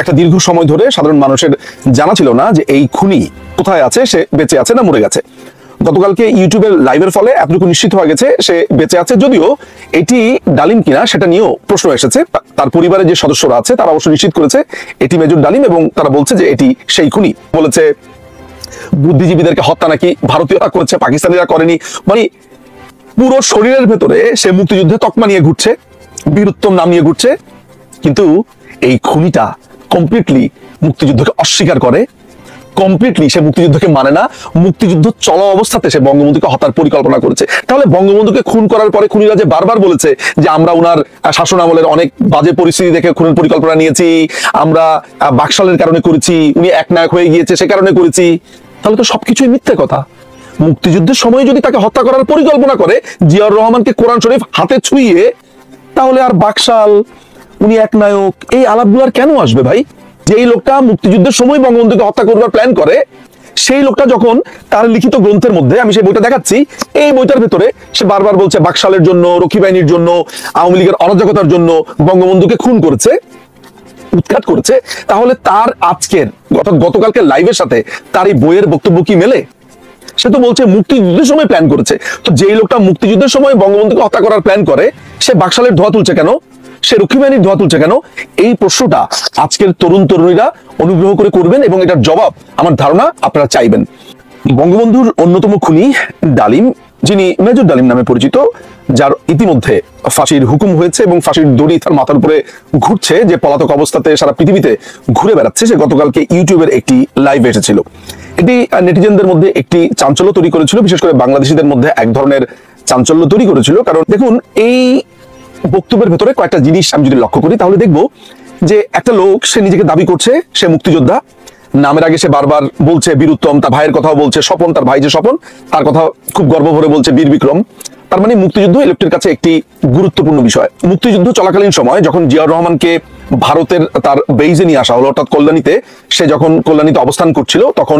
একটা দীর্ঘ সময় ধরে সাধারণ মানুষের জানা ছিল না যে এই খুনি কোথায় আছে, সে বেঁচে আছে না মরে গেছে। গতকালকে ইউটিউবের লাইভের ফলে এতটুকু নিশ্চিত হয়ে গেছে সে বেঁচে আছে, যদিও এটি ডালিম কিনা সেটা নিয়েও প্রশ্ন এসেছে। তার পরিবারের যে সদস্যরা আছে তারা অবশ্য নিশ্চিত করেছে এটি মেজর ডালিম, এবং তারা বলছে যে এটি সেই খুনি। বলেছে বুদ্ধিজীবীদেরকে হত্যা নাকি ভারতীয়রা করেছে, পাকিস্তানিরা করেনি। মানে পুরো শরীরের ভেতরে সে মুক্তিযুদ্ধে তকমা নিয়ে ঘুরছে, বীরুত্তম নাম নিয়ে ঘুরছে, কিন্তু এই খুনিটা কমপ্লিটলি মুক্তিযুদ্ধকে অস্বীকার করে, কমপ্লিটলি সে মুক্তিযুদ্ধকে মানে না। মুক্তিযুদ্ধ চলা অবস্থাতে সে বঙ্গবন্ধুকে হত্যার পরিকল্পনা করেছে। তাহলে বঙ্গবন্ধুকে খুন করার পরে খুনিরা যে বারবার বলেছে যে আমরা উনার শাসন আমলের অনেক বাজে পরিস্থিতি দেখে খুনের পরিকল্পনা নিয়েছি, আমরা বাকশালের কারণে করেছি, উনি একনায়ক হয়ে গিয়েছে সে কারণে করেছি, তাহলে তো সবকিছুই মিথ্যে কথা। মুক্তিযুদ্ধের সময় যদি তাকে হত্যা করার পরিকল্পনা করে জিয়াউর রহমানকে কোরআন শরীফ হাতে ছুঁয়ে, তাহলে আর বাকশাল, উনি একনায়ক, এই আলাপগুলো আর কেন আসবে ভাই? যেই লোকটা মুক্তিযুদ্ধের সময় বঙ্গবন্ধুকে হত্যা করবার প্ল্যান করে, সেই লোকটা যখন তার লিখিত গ্রন্থের মধ্যে, আমি সেই বইটা দেখাচ্ছি, এই বইটার ভেতরে সে বারবার বলছে বাকশালের জন্য, রক্ষী বাহিনীর জন্য, আওয়ামী লীগের অরাজকতার জন্য বঙ্গবন্ধুকে খুন করেছে, উৎখাত করেছে, তাহলে তার আজকের গতকালকের লাইভের সাথে তার এই বইয়ের বক্তব্য কি মেলে? সে তো বলছে মুক্তিযুদ্ধের সময় প্ল্যান করেছে। তো যেই লোকটা মুক্তিযুদ্ধের সময় বঙ্গবন্ধুকে হত্যা করার প্ল্যান করে, সে বাকশালের ধোয়া তুলছে কেন? সে রক্ষী বাহিনীর ধোয়া তুলছে কেন? এই প্রশ্নটা আজকের তরুণ তরুণীরা অনুগ্রহ করে করবেন, এবং এটার জবাব আমার ধারণা আপনারা চাইবেন। বঙ্গবন্ধুর অন্যতম খুনি ডালিম, যিনি মেজর ডালিম নামে পরিচিত, যার ইতিমধ্যে ফাঁসির হুকুম হয়েছে এবং ফাঁসির দড়ি তার মাথার উপরে ঘুরছে, যে পলাতক অবস্থাতে সারা পৃথিবীতে ঘুরে বেড়াচ্ছে, সে গতকালকে ইউটিউবের একটি লাইভে এসেছিল। এটি নেটিজেনদের মধ্যে একটি চাঞ্চল্য তৈরি করেছিল, বিশেষ করে বাংলাদেশিদের মধ্যে এক ধরনের চাঞ্চল্য তৈরি করেছিল। কারণ দেখুন, এই বক্তব্যের ভেতরে কয়েকটা জিনিস আমি যদি লক্ষ্য করি, তাহলে দেখবো যে একটা লোক, সে নিজেকে দাবি করছে সে মুক্তিযোদ্ধা, নামের আগে সে বারবার বলছে বীরুত্তম, তার ভাইয়ের কথাও বলছে, স্বপন, তার ভাই যে স্বপন তার কথা খুব গর্ব ভরে বলছে বীর বিক্রম। তার মানে মুক্তিযুদ্ধ এই লোকটির কাছে একটি গুরুত্বপূর্ণ বিষয়। মুক্তিযুদ্ধ চলাকালীন সময় যখন জিয়াউর রহমানকে ভারতের তার বেইজে নিয়ে আসা হলো, অর্থাৎ কল্যাণীতে, সে যখন কল্যাণীতে অবস্থান করছিল, তখন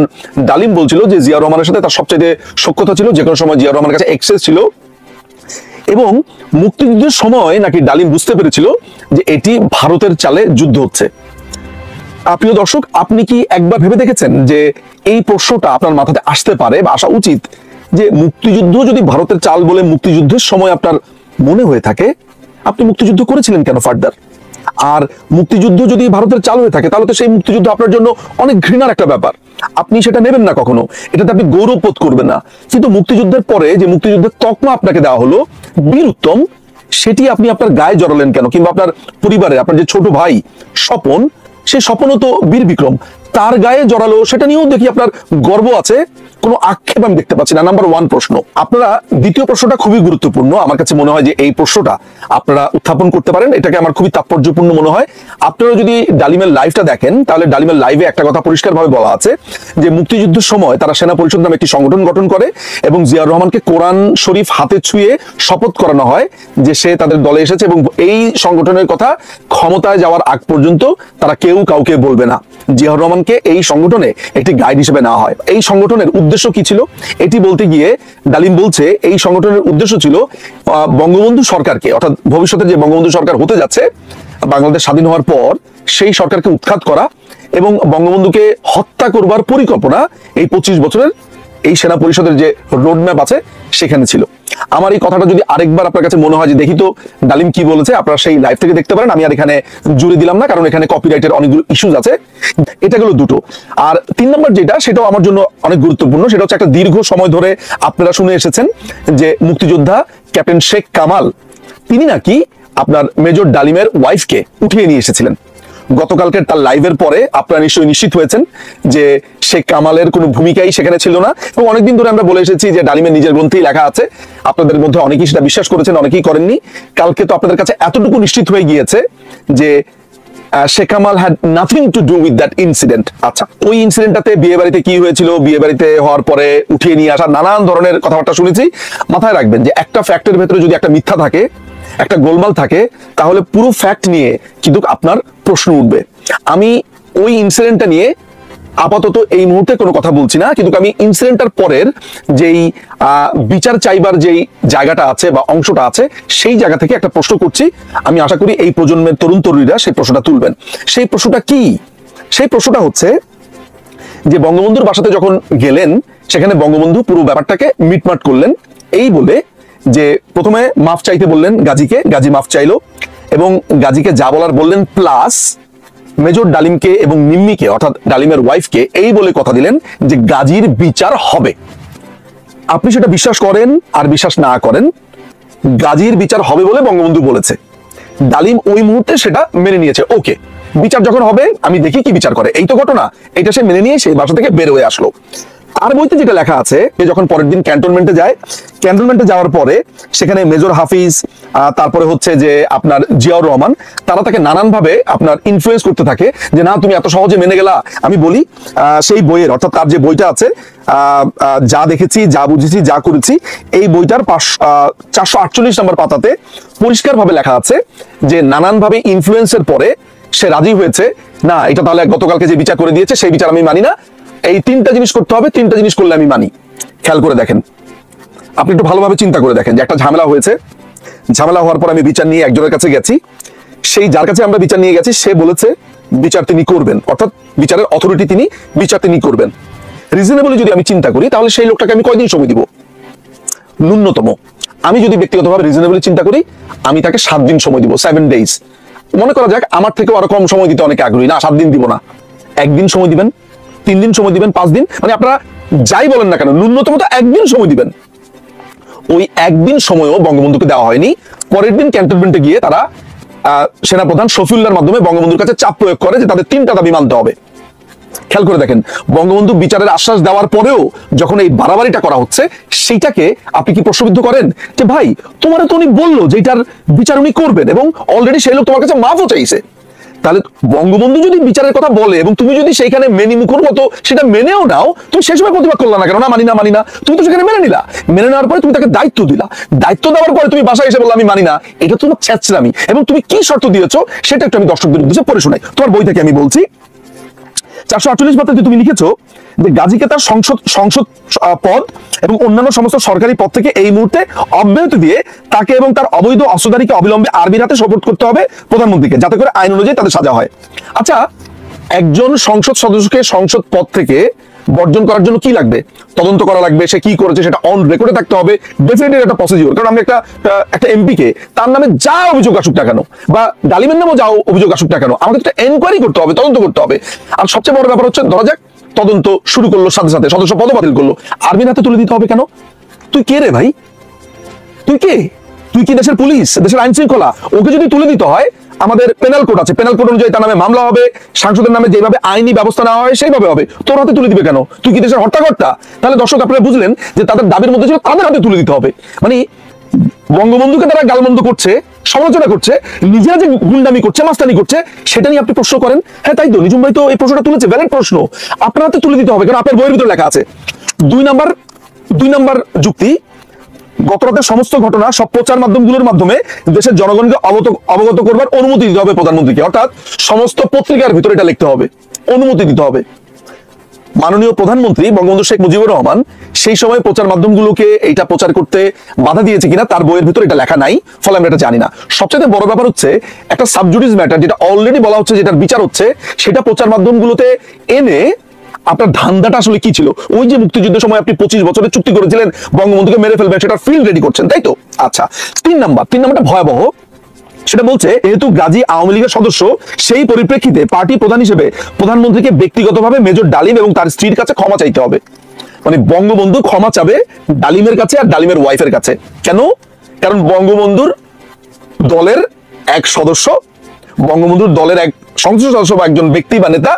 ডালিম বলছিল যে জিয়াউর রহমানের সাথে তার সবচেয়ে সখ্যতা ছিল, যে কোনো সময় জিয়াউর রহমানের কাছে এক্সেস ছিল, এবং মুক্তিযুদ্ধের সময় নাকি ডালিম বুঝতে পেরেছিল যে এটি ভারতের চালে যুদ্ধ হচ্ছে। প্রিয় দর্শক, আপনি কি একবার ভেবে দেখেছেন যে এই প্রশ্নটা আপনার মাথাতে আসতে পারে বা আসা উচিত, যে মুক্তিযুদ্ধ যদি ভারতের চাল বলে মুক্তিযুদ্ধের সময় আপনার মনে হয়ে থাকে, আপনি মুক্তিযুদ্ধ করেছিলেন কেন ফার্দার? আর মুক্তিযুদ্ধ যদি ভারতের চাল হয়ে থাকে, তাহলে তো সেই মুক্তিযুদ্ধ আপনার জন্য অনেক ঘৃণার একটা ব্যাপার, আপনি সেটা নেবেন না কখনো, এটাতে আপনি গৌরব বোধ করবেন না। কিন্তু মুক্তিযুদ্ধের পরে যে মুক্তিযুদ্ধের তকমা আপনাকে দেওয়া হলো বীরুত্তম, সেটি আপনি আপনার গায়ে জড়ালেন কেন? কিংবা আপনার পরিবারে আপনার যে ছোট ভাই স্বপন, সে স্বপনও তো বীর বিক্রম, তার গায়ে জড়ালো, সেটা নিয়েও দেখি আপনার গর্ব আছে, কোনো আক্ষেপ আমি দেখতে পাচ্ছি না। নাম্বার ওয়ান প্রশ্ন। আপনারা দ্বিতীয় প্রশ্নটা খুবই গুরুত্বপূর্ণ, আমার কাছে মনে হয় যে এই প্রশ্নটা আপনারা উত্থাপন করতে পারেন, এটাকে আমার খুবই তাৎপর্যপূর্ণ মনে হয়। আপনারা যদি ডালিমের লাইভটা দেখেন, তাহলে ডালিমের লাইভে একটা কথা পরিষ্কারভাবে বলা আছে যে মুক্তিযুদ্ধের সময় তারা সেনা পরিষদ নামে একটি সংগঠন গঠন করে, এবং জিয়াউর রহমানকে কোরআন শরীফ হাতে ছুঁয়ে শপথ করানো হয় যে সে তাদের দলে এসেছে, এবং এই সংগঠনের কথা ক্ষমতায় যাওয়ার আগ পর্যন্ত তারা কেউ কাউকে বলবে না। জিয়াউর রহমানকে এই সংগঠনে একটি গাইড হিসেবে নেওয়া হয়। এই সংগঠনের উদ্দেশ্য কি ছিল এটি বলতে গিয়ে ডালিম বলছে এই সংগঠনের উদ্দেশ্য ছিল বঙ্গবন্ধু সরকারকে, অর্থাৎ ভবিষ্যতে যে বঙ্গবন্ধু সরকার হতে যাচ্ছে বাংলাদেশ স্বাধীন হওয়ার পর, সেই সরকারকে উৎখাত করা এবং বঙ্গবন্ধুকে হত্যা করবার পরিকল্পনা এই 25 বছরের এই সেনা পরিষদের যে রোডম্যাপ আছে সেখানে ছিল। আমার এই কথাটা যদি আরেকবার আপনার কাছে মনে হয় যে দেখি তো ডালিম কি বলেছে, আপনারা সেই লাইভ থেকে দেখতে পারেন, আমি আর এখানে জুড়ে দিলাম না, কারণ এখানে কপিরাইটের অনেকগুলো ইস্যুজ আছে। এটা গেল দুটো। আর 3 নম্বর যেটা, সেটাও আমার জন্য অনেক গুরুত্বপূর্ণ, সেটা হচ্ছে একটা দীর্ঘ সময় ধরে আপনারা শুনে এসেছেন যে মুক্তিযোদ্ধা ক্যাপ্টেন শেখ কামাল, তিনি নাকি আপনার মেজর ডালিমের ওয়াইফকে উঠিয়ে নিয়ে এসেছিলেন। গতকালকের তার লাইভের পরে আপনারা নিশ্চয়ই নিশ্চিত হয়েছেন যে শেখ কামালের কোনো ভূমিকাই সেখানে ছিল না, এবং অনেকদিন ধরে আমরা বলে এসেছি যে ডালিমের নিজের গ্রন্থেই লেখা আছে। আপনাদের মধ্যে অনেকেই সেটা বিশ্বাস করেছেন, অনেকেই করেননি। কালকে তো আপনাদের কাছে এতটুকু নিশ্চিত হয়ে গিয়েছে যে Sheikh Kamal had nothing to do with that incident. আচ্ছা, ওই ইনসিডেন্টটাতে বিয়ে বাড়িতে কি হয়েছিল, বিয়ে বাড়িতে হওয়ার পরে উঠিয়ে নিয়ে আসা, নানান ধরনের কথাবার্তা শুনেছি। মাথায় রাখবেন যে একটা ফ্যাক্টের ভেতরে যদি একটা মিথ্যা থাকে, একটা গোলমাল থাকে, তাহলে পুরো ফ্যাক্ট নিয়ে কিন্তু আপনার প্রশ্ন উঠবে। আমি ওই ইনসিডেন্টটা নিয়ে আপাতত এই মুহূর্তে কোনো কথা বলছি না, কিন্তু আমি ইনসিডেন্টটার পরের যেই বিচার চাইবার যেই জায়গাটা আছে বা অংশটা আছে, সেই জায়গা থেকে একটা প্রশ্ন করছি। আমি আশা করি এই প্রজন্মের তরুণ তরুণীরা সেই প্রশ্নটা তুলবেন। সেই প্রশ্নটা কি? সেই প্রশ্নটা হচ্ছে যে বঙ্গবন্ধুর বাসাতে যখন গেলেন সেখানে বঙ্গবন্ধু পুরো ব্যাপারটাকে মিটমাট করলেন এই বলে যে প্রথমে মাফ চাইতে বললেন গাজীকে, গাজী মাফ চাইলো এবং গাজীকে যা বলার বললেন, প্লাস মেজর ডালিমকে এবং নিম্মিকে অর্থাৎ ডালিমের ওয়াইফকে এই বলে কথা দিলেন যে গাজীর বিচার হবে। আপনি সেটা বিশ্বাস করেন আর বিশ্বাস না করেন, গাজীর বিচার হবে বলে বঙ্গবন্ধু বলেছে। ডালিম ওই মুহূর্তে সেটা মেনে নিয়েছে, ওকে বিচার যখন হবে আমি দেখি কি বিচার করে, এই তো ঘটনা। এটা সে মেনে নিয়ে সেই বাসা থেকে বের হয়ে আসলো। তার বইতে যেটা লেখা আছে, যখন পরের দিন ক্যান্টনমেন্টে যায়, ক্যান্টনমেন্টে যাওয়ার পরে সেখানে মেজর হাফিজ, তারপরে হচ্ছে যে আপনার জিয়াউর রহমান, তারা তাকে নানানভাবে আপনার ইনফ্লুয়েন্স করতে থাকে যে না তুমি এত সহজে মেনে গেলা। আমি বলি সেই বইয়ের অর্থাৎ তার যে বইটা আছে যা দেখেছি, যা বুঝেছি, যা করেছি, এই বইটার 448 নম্বর পাতাতে পরিষ্কারভাবে লেখা আছে যে নানানভাবে ইনফ্লুয়েন্সের পরে সে রাজি হয়েছে, না এটা তাহলে গতকালকে যে বিচার করে দিয়েছে সেই বিচার আমি মানি না, এই তিনটা জিনিস করতে হবে, তিনটা জিনিস করলে আমি মানি। খেয়াল করে দেখেন, আপনি একটু ভালোভাবে চিন্তা করে দেখেন যে একটা ঝামেলা হয়েছে, ঝামেলা হওয়ার পর আমি বিচার নিয়ে একজনের কাছে গেছি, সেই যার কাছে আমরা বিচার নিয়ে গেছি সে বলেছে বিচার তিনি করবেন, অর্থাৎ বিচারের অথরিটি তিনি, বিচার তিনি করবেন। রিজনেবলি যদি আমি চিন্তা করি তাহলে সেই লোকটাকে আমি কয়দিন সময় দিব? ন্যূনতম আমি যদি ব্যক্তিগতভাবে রিজনেবলি চিন্তা করি আমি তাকে 7 দিন সময় দিব, 7 days। মনে করা যাক আমার থেকেও আরো কম সময় দিতে অনেকে আগ্রহী, না 7 দিন দিব না, 1 দিন সময় দিবেন, 3 দিন সময় দিবেন, 5 দিন, মানে আপনারা যাই বলেন না কেন ন্যূনতম তো 1 দিন সময় দিবেন। ওই 1 দিন সময়ও বঙ্গবন্ধুকে দেওয়া হয়নি। পরের দিন ক্যান্টনমেন্টে গিয়ে তারা সেনাপ্রধান শফিউল্লাহর মাধ্যমে বঙ্গবন্ধুর কাছে চাপ প্রয়োগ করে যে তাদের 3টা দাবি মানতে হবে। খেয়াল করে দেখেন, বঙ্গবন্ধু বিচারের আশ্বাস দেওয়ার পরেও যখন এই বাড়াবাড়িটা করা হচ্ছে সেইটাকে আপনি কি প্রশ্নবিদ্ধ করেন যে ভাই তোমারে তো উনি বললো যে এটার বিচার উনি করবেন এবং অলরেডি সেই লোক তোমার কাছে মাফও চাইছে। তাহলে বঙ্গবন্ধু যদি বিচারের কথা বলে এবং তুমি যদি সেইখানে মেনে মুখর মতো সেটা মেনেও নাও, তুমি সেই সময় প্রতিবাদ করলা না কেন, না মানি না মানি না, তুমি তো সেখানে মেনে নিলা। মেনে নেওয়ার পরে তুমি তাকে দায়িত্ব দিলা, দায়িত্ব দেওয়ার পরে তুমি বাসায় এসে বললা আমি মানি না, এটা তোমার ছ্যাঁচড়ামি। এবং তুমি কি শর্ত দিয়েছো সেটা একটু আমি দর্শকদের উদ্দেশ্যে পড়ে শোনাই, তোমার বই থেকে আমি বলছি। 448 পাতাতে তুমি লিখেছো যে গাজীকে তার সংসদ পদ এবং অন্যান্য সমস্ত সরকারি পদ থেকে এই মুহূর্তে অব্যাহতি দিয়ে তাকে এবং তার অবৈধ অস্ত্রধারীকে অবিলম্বে আর্মির হাতে সোপর্দ করতে হবে প্রধানমন্ত্রীকে, যাতে করে আইন অনুযায়ী তাদের সাজা হয়। আচ্ছা, একজন সংসদ সদস্যকে সংসদ পদ থেকে বর্জন করার জন্য কি লাগবে? তদন্ত করা লাগবে, সে কি করেছে সেটা অন রেকর্ডে থাকতে হবে, ডেফিনেটলি একটা প্রসিডিউর। কারণ আমি একটা এমপি কে তার নামে যা অভিযোগ আসুক না কেন বা ডালিমের নামেও যা অভিযোগ আসুক না কেন, আমাদের একটা এনকোয়ারি করতে হবে, তদন্ত করতে হবে। আর সবচেয়ে বড় ব্যাপার হচ্ছে ধরা যাক তদন্ত শুরু করলো, সাথে সাথে সদস্য পদ বাতিল করলো, আর্মির হাতে তুলে দিতে হবে কেন? তুই কে রে ভাই? তুই কে? তুই কি দেশের পুলিশ, দেশের আইন শৃঙ্খলা? ওকে যদি তুলে দিতে হয় আমাদের পেনাল কোড আছে, পেনাল কোড অনুযায়ী তার নামে মামলা হবে, সাংসদের নামে যেভাবে আইনি ব্যবস্থা নেওয়া হয় সেইভাবে হবে। তোর হাতে তুলে দিবে কেন? তুই কি দেশের হর্তাকর্তা? তাহলে দর্শক আপনারা বুঝলেন যে তাদের দাবির মধ্যে ছিল তাদের হাতে তুলে দিতে হবে। মানে বঙ্গবন্ধুকে তারা গালমন্দ করছে, সমালোচনা করছে, নিজেরা যে গুন্ডামি করছে, মাস্তানি করছে, সেটা নিয়ে আপনি প্রশ্ন করেন। হ্যাঁ তাই তো, নিজুম ভাই তো এই প্রশ্নটা তুলেছে, ভ্যালিড প্রশ্ন। আপনার হাতে তুলে দিতে হবে, কারণ আপনার বইয়ের ভিতরে লেখা আছে। 2 নাম্বার যুক্তি, গতরাতের সমস্ত ঘটনা সব প্রচার মাধ্যমগুলোর মাধ্যমে দেশের জনগণকে অবগত করবার অনুমতি দিতে হবে প্রধানমন্ত্রীকে, অর্থাৎ সমস্ত পত্রিকার ভিতরে এটা লিখতে হবে, অনুমতি দিতে হবে। মাননীয় প্রধানমন্ত্রী বঙ্গবন্ধু শেখ মুজিবুর রহমান সেই সময় প্রচার মাধ্যমগুলোকে এইটা প্রচার করতে বাধা দিয়েছে কিনা তার বইয়ের ভিতরে এটা লেখা নাই, ফলে আমরা এটা জানি না। সবচেয়ে বড় ব্যাপার হচ্ছে একটা সাবজুডিস ম্যাটার, যেটা অলরেডি বলা হচ্ছে, যেটার বিচার হচ্ছে, সেটা প্রচার মাধ্যমগুলোতে এনে আপনার ধান্দাটা আসলে কি ছিল? ওই যে মুক্তিযুদ্ধের সময় আপনি 25 বছরের চুক্তি করেছিলেন বঙ্গবন্ধুকে মেরে ফেলবেন, সেটা ফিল্ড রেডি করছেন, তাই তো? আচ্ছা, 3 নাম্বারটা ভয়াবহ। সেটা বলছে যেহেতু গাজী আওয়ামী লীগের সদস্য, সেই পরিপ্রেক্ষিতে পার্টি প্রধান হিসেবে প্রধানমন্ত্রীকে ব্যক্তিগতভাবে মেজর ডালিম এবং তার স্ত্রীর কাছে ক্ষমা চাইতে হবে। মানে বঙ্গবন্ধু ক্ষমা চাবে ডালিমের কাছে আর ডালিমের ওয়াইফের কাছে। কেন? কারণ বঙ্গবন্ধুর দলের এক সদস্য, বঙ্গবন্ধুর দলের এক সংসদ সদস্য বা একজন ব্যক্তি বা নেতা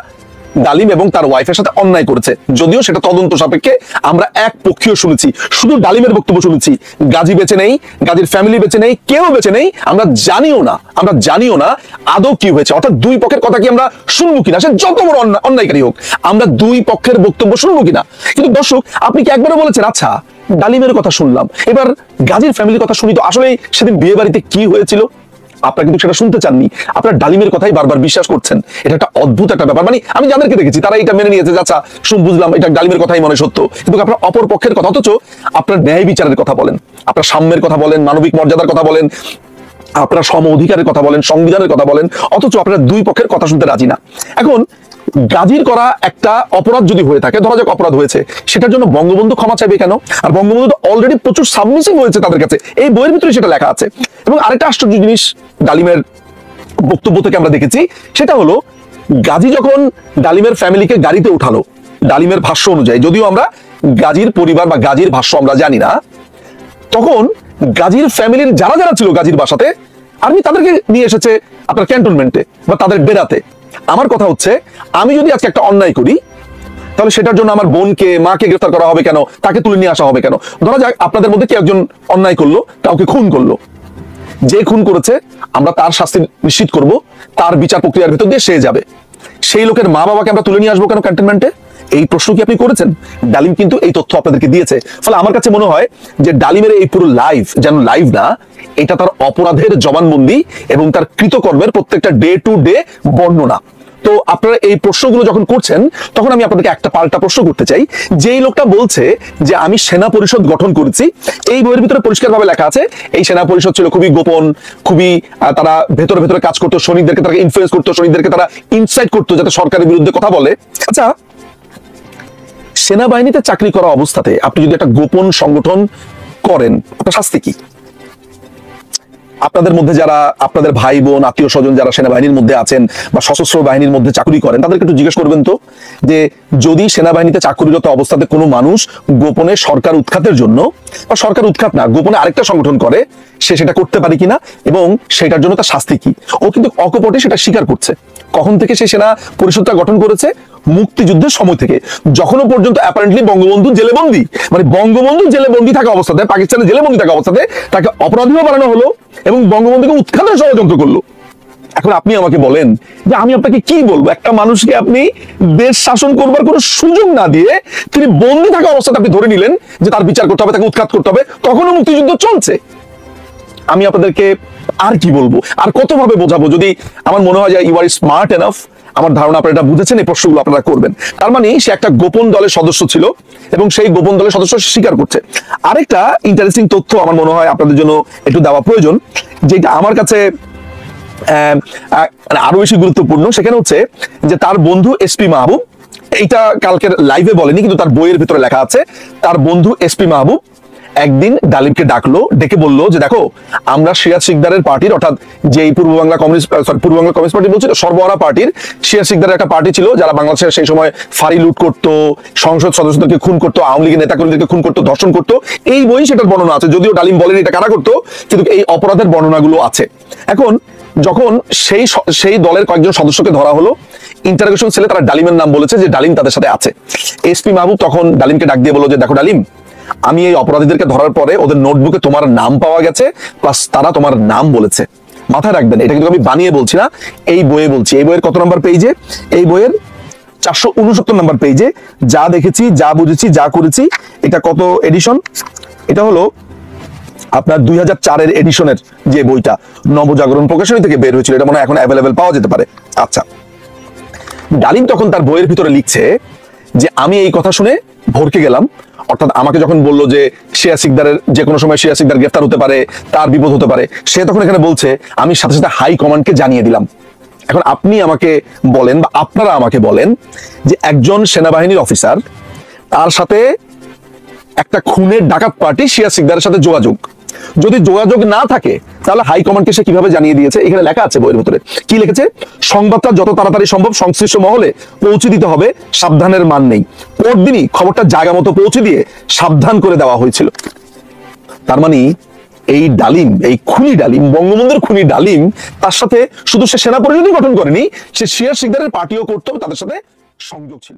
ডালিম এবং তার ওয়াইফের সাথে অন্যায় করেছে। যদিও সেটা তদন্ত সাপেক্ষে আমরা এক পক্ষীয় শুনেছি, শুধু ডালিমের বক্তব্য শুনেছি, গাজী বেঁচে নেই, গাজীর ফ্যামিলি বেঁচে নেই, কেউ বেঁচে নেই, আমরা জানিও না আদৌ কি হয়েছে। অর্থাৎ 2 পক্ষের কথা কি আমরা শুনবো কিনা, সে যত বড় অন্যায়কারী হোক, আমরা 2 পক্ষের বক্তব্য শুনবো কিনা। কিন্তু দর্শক, আপনি কি একবারও বলেছেন আচ্ছা ডালিমের কথা শুনলাম, এবার গাজীর ফ্যামিলির কথা শুনি তো আসলে সেদিন বিয়ে বাড়িতে কি হয়েছিল? আপনারা কিন্তু সেটা শুনতে চাননি, আপনারা ডালিমের কথাই বারবার বিশ্বাস করছেন। এটা একটা অদ্ভুত একটা ব্যাপার। মানে আমি যাদেরকে দেখেছি তারা এটা মেনে নিয়েছে, আচ্ছা বুঝলাম এটা ডালিমের কথাই মনে সত্য, কিন্তু আপনার অপর পক্ষের কথা, অথচ আপনার ন্যায় বিচারের কথা বলেন, আপনার সাম্যের কথা বলেন, মানবিক মর্যাদার কথা বলেন, আপনারা সম অধিকারের কথা বলেন, সংবিধানের কথা বলেন, অথচ আপনারা 2 পক্ষের কথা শুনতে রাজি না। এখন গাজীর করা একটা অপরাধ যদি হয়ে থাকে, ধরা যাক অপরাধ হয়েছে, সেটার জন্য বঙ্গবন্ধু ক্ষমা চাইবে কেন? আর বঙ্গবন্ধু তো অলরেডি প্রচুর সাবমিসিভ হয়েছে তাদের কাছে, এই বইয়ের ভিতরে সেটা লেখা আছে। এবং আরেকটা আশ্চর্য জিনিস ডালিমের বক্তব্য থেকে আমরা দেখেছি, সেটা হলো গাজী যখন ডালিমের ফ্যামিলিকে গাড়িতে উঠালো, ডালিমের ভাষ্য অনুযায়ী, যদিও আমরা গাজীর পরিবার বা গাজীর ভাষ্য আমরা জানি না, তখন গাজীর ফ্যামিলির যারা যারা ছিল গাজীর বাসাতে, আর্মি তাদেরকে নিয়ে এসেছে আপনার ক্যান্টনমেন্টে বা তাদের বেড়াতে। আমার কথা হচ্ছে, আমি যদি আজকে একটা অন্যায় করি, তাহলে সেটার জন্য আমার বোনকে, মাকে গ্রেফতার করা হবে কেন? তাকে তুলে নিয়ে আসা হবে কেন? ধরা যাক আপনাদের মধ্যে কেউ একজন অন্যায় করলো, কাউকে খুন করলো, যে খুন করেছে আমরা তার শাস্তি নিশ্চিত করব, তার বিচার প্রক্রিয়ার ভিতর দিয়ে সে যাবে। সেই লোকের মা বাবাকে আমরা তুলে নিয়ে আসবো কেন ক্যান্টনমেন্টে? এই প্রশ্ন কি আপনি করেছেন? ডালিম কিন্তু এই তথ্য আপনাদেরকে দিয়েছে। ফলে আমার কাছে মনে হয় যে ডালিমের এই পুরো লাইভ যেন লাইভ না, এটা তার অপরাধের জবানবন্দি এবং তার কৃতকর্মের প্রত্যেকটা ডে টু ডে বর্ণনা। তো আপনারা এই প্রশ্নগুলো যখন করছেন, তখন আমি আপনাদেরকে একটা পাল্টা প্রশ্ন করতে চাই। যেই লোকটা বলছে যে আমি সেনা পরিষদ গঠন করেছি, এই বইয়ের ভিতরে পরিষ্কারভাবে লেখা আছে এই সেনা পরিষদ ছিল খুবই গোপন, খুবই তারা ভেতরে ভেতরে কাজ করতো, সৈনিকদেরকে তারা ইনফ্লুয়েন্স করতো, সৈনিকদেরকে তারা ইনসাইট করতো যাতে সরকারের বিরুদ্ধে কথা বলে। আচ্ছা, সেনাবাহিনীতে চাকরি করা অবস্থাতে আপনি যদি একটা গোপন সংগঠন করেন, আপনার শাস্তি কি? আপনাদের মধ্যে যারা আপনাদের ভাই বোন আত্মীয় স্বজন যারা সেনাবাহিনীর মধ্যে আছেন বা সশস্ত্র বাহিনীর মধ্যে চাকরি করেন, তাদেরকে একটু জিজ্ঞেস করবেন তো, যে যদি সেনাবাহিনীতে চাকরিরত অবস্থাতে কোনো মানুষ গোপনে সরকার উৎখাতের জন্য, বা সরকার উৎখাত না, গোপনে আরেকটা সংগঠন করে, সে সেটা করতে পারে কিনা এবং সেটার জন্য তার শাস্তি কি? ও কিন্তু অকপটে সেটা স্বীকার করছে। কখন থেকে সে সেনা পরিষদটা গঠন করেছে? মুক্তিযুদ্ধের সময় থেকে, যখনও পর্যন্ত অ্যাপারেন্টলি বঙ্গবন্ধু জেলে বন্দী, মানে বঙ্গবন্ধু জেলে বন্দী থাকা অবস্থাতে, পাকিস্তানের জেলে বন্দী থাকা অবস্থাতে তাকে অপরাধীও বানানো হলো এবং বঙ্গবন্ধুকে উৎখাতের ষড়যন্ত্র করলো। এখন আপনি আমাকে বলেন যে আমি আপনাকে কি বলবো? একটা মানুষকে আপনি দেশ শাসন করবার কোনো সুযোগ না দিয়ে তিনি বন্দী থাকা অবস্থাতে আপনি ধরে নিলেন যে তার বিচার করতে হবে, তাকে উৎখাত করতে হবে, তখনও মুক্তিযুদ্ধ চলছে। আমি আপনাদেরকে আর কি বলবো, আর কতভাবে বোঝাবো? যদি আমার মনে হয় যে ইউ আর স্মার্ট এনাফ, আমার ধারণা আপনারা এটা বুঝেছেন, এই প্রশ্নগুলো আপনারা করবেন। তার মানে সে একটা গোপন দলের সদস্য ছিল এবং সেই গোপন দলের সদস্য স্বীকার করছে। আরেকটা ইন্টারেস্টিং তথ্য আমার মনে হয় আপনাদের জন্য একটু দেওয়া প্রয়োজন, যেটা আমার কাছে আরো বেশি গুরুত্বপূর্ণ। সেখানে হচ্ছে যে তার বন্ধু এসপি মাহবুব, এইটা কালকের লাইভে বলেনি কিন্তু তার বইয়ের ভিতরে লেখা আছে, তার বন্ধু এসপি মাহবুব একদিন ডালিমকে ডাকলো, ডেকে বললো যে দেখো, আমরা সিরাজ শিকদারের পার্টির, অর্থাৎ যে পূর্ব বাংলা কমিউনিস্ট পার্টি বলছিল, সর্বহারা পার্টির সিরাজ শিকদারের একটা পার্টি ছিল যারা বাংলাদেশের সেই সময় ফাঁড়ি লুট করতো, সংসদ সদস্যদেরকে খুন করতো, আওয়ামী লীগের নেতাকর্মীদেরকে খুন করতো, ধর্ষণ করতো। এই বই সেটার বর্ণনা আছে, যদিও ডালিম বলেন এটা কারা করতো, কিন্তু এই অপরাধের বর্ণনাগুলো আছে। এখন যখন সেই দলের কয়েকজন সদস্যকে ধরা হলো, ইন্টারোগেশন সেলে তারা ডালিমের নাম বলেছে যে ডালিম তাদের সাথে আছে। এসপি মাহবুব তখন ডালিমকে ডাক দিয়ে বলল যে দেখো ডালিম, আমি এই অপরাধীদেরকে ধরার পরে ওদের নোটবুকে তোমার নাম পাওয়া গেছে, প্লাস তারা তোমার নাম বলেছে। মাথায় রাখবেন, এটা কিন্তু আমি বানিয়ে বলছি না, এই বইয়ে বলছি। এই বইয়ের কত নম্বর পেজে? এই বইয়ের 469 নম্বর পেজে যা দেখেছি, যা বুঝেছি, যা করেছি। এটা কত এডিশন? এটা হলো আপনার 2004-এর এডিশনের যে বইটা নবজাগরণ প্রকাশনী থেকে বের হয়েছিল, এটা মনে হয় এখন অ্যাভেলেবেল পাওয়া যেতে পারে। আচ্ছা, ডালিম তখন তার বইয়ের ভিতরে লিখছে যে আমি এই কথা শুনে ভরকে গেলাম, অর্থাৎ আমাকে যখন বললো যে সিরাজ শিকদারের যে কোনো সময় সিরাজ শিকদার গ্রেফতার হতে পারে, তার বিপদ হতে পারে, সে তখন এখানে বলছে আমি সাথে সাথে হাই কমান্ডকে জানিয়ে দিলাম। এখন আপনি আমাকে বলেন বা আপনারা আমাকে বলেন যে একজন সেনাবাহিনীর অফিসার, তার সাথে একটা খুনের ডাকাত পার্টি সিরাজ শিকদারের সাথে যোগাযোগ, যদি যোগাযোগ না থাকে তাহলে হাইকমান্ডকে সে কিভাবে জানিয়ে দিয়েছে? এখানে লেখা আছে বইয়ের ভিতরে, কি লিখেছে? সংবাদটা যত তাড়াতাড়ি সম্ভব সংশ্লিষ্ট মহলে পৌঁছে দিতে হবে, সাবধানের মান নেই। পরদিনই খবরটা জায়গা মতো পৌঁছে দিয়ে সাবধান করে দেওয়া হয়েছিল। তার মানে এই ডালিম, এই খুনি ডালিম, বঙ্গবন্ধুর খুনি ডালিম, তার সাথে শুধু সে সেনা পরিষদই গঠন করেনি, সে সিরাজ শিকদারের পার্টিও করতো, তাদের সাথে সংযোগ ছিল।